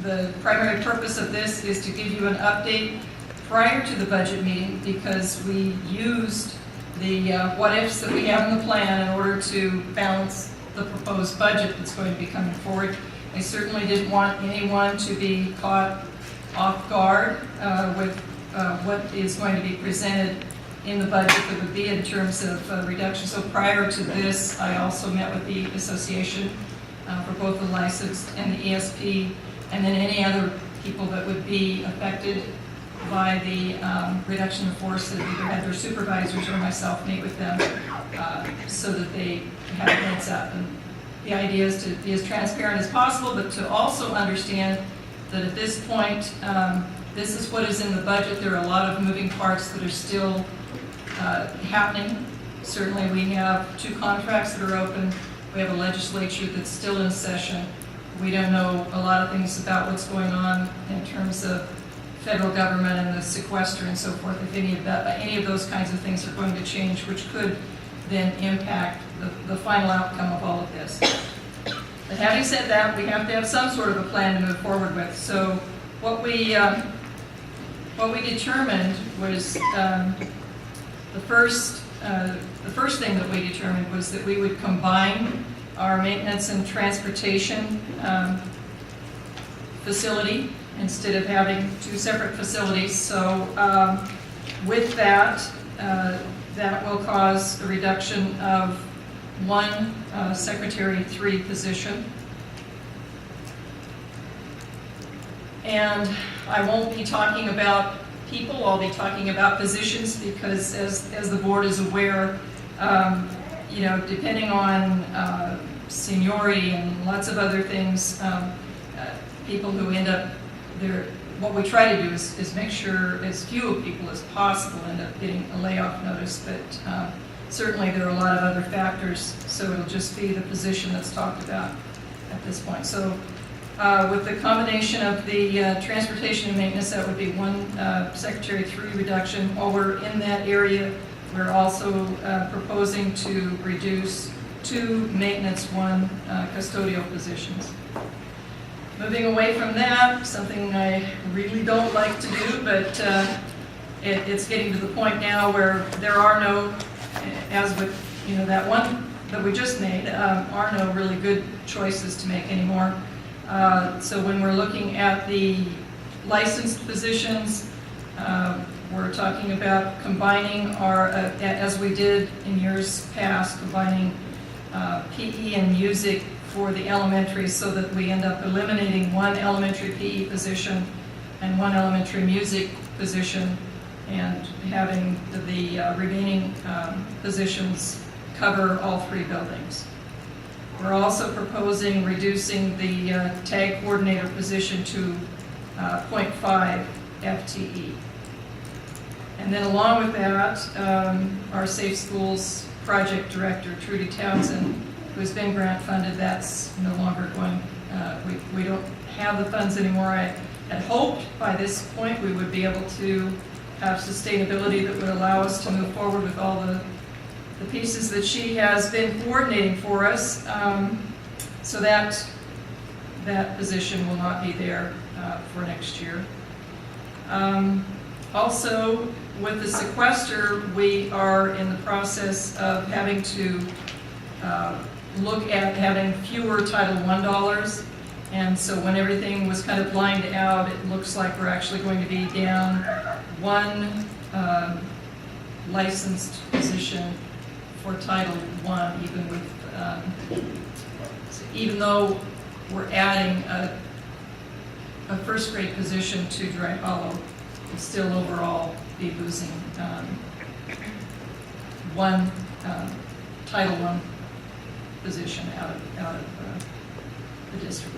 The primary purpose of this is to give you an update prior to the budget meeting, because we used the what-ifs that we have in the plan in order to balance the proposed budget that's going to be coming forward. I certainly didn't want anyone to be caught off guard with what is going to be presented in the budget that would be in terms of reduction. So prior to this, I also met with the association for both the licensed and the ESP, and then any other people that would be affected by the reduction of force, that either had their supervisors or myself meet with them so that they have a heads up. And the idea is to be as transparent as possible, but to also understand that at this point, this is what is in the budget. There are a lot of moving parts that are still happening. Certainly we have 2 contracts that are open. We have a legislature that's still in session. We don't know a lot of things about what's going on in terms of federal government and the sequester and so forth, if any of those kinds of things are going to change, which could then impact the final outcome of all of this. But having said that, we have to have some sort of a plan to move forward with. So what we determined was the first thing that we determined was that we would combine our maintenance and transportation facility instead of having 2 separate facilities. So with that, that will cause a reduction of 1 Secretary 3 position. And I won't be talking about people, I'll be talking about positions, because as the board is aware, you know, depending on seniority and lots of other things, people who end up there, what we try to do is make sure as few people as possible end up getting a layoff notice, but certainly there are a lot of other factors, so it'll just be the position that's talked about at this point. So with the combination of the transportation and maintenance, that would be 1 Secretary 3 reduction. While we're in that area, we're also proposing to reduce 2 maintenance, 1 custodial positions. Moving away from that, something I really don't like to do, but it's getting to the point now where there are no, as with that one that we just made, are no really good choices to make anymore. So when we're looking at the licensed positions, we're talking about combining our, as we did in years past, combining PE and music for the elementary, so that we end up eliminating 1 elementary PE position and 1 elementary music position, and having the remaining positions cover all 3 buildings. We're also proposing reducing the tag coordinator position to 0.5 FTE. And then along with that, our Safe Schools project director, Trudy Townsend, who's been grant funded, that's no longer going, we don't have the funds anymore. I had hoped by this point we would be able to have sustainability that would allow us to move forward with all the pieces that she has been coordinating for us. So that position will not be there for next year. Also, with the sequester, we are in the process of having to look at having fewer Title I dollars. And so when everything was kind of lined out, it looks like we're actually going to be down 1 licensed position for Title I, even with, even though we're adding a first grade position to Dry Hollow, we'll still overall be losing 1 Title I position out of the district.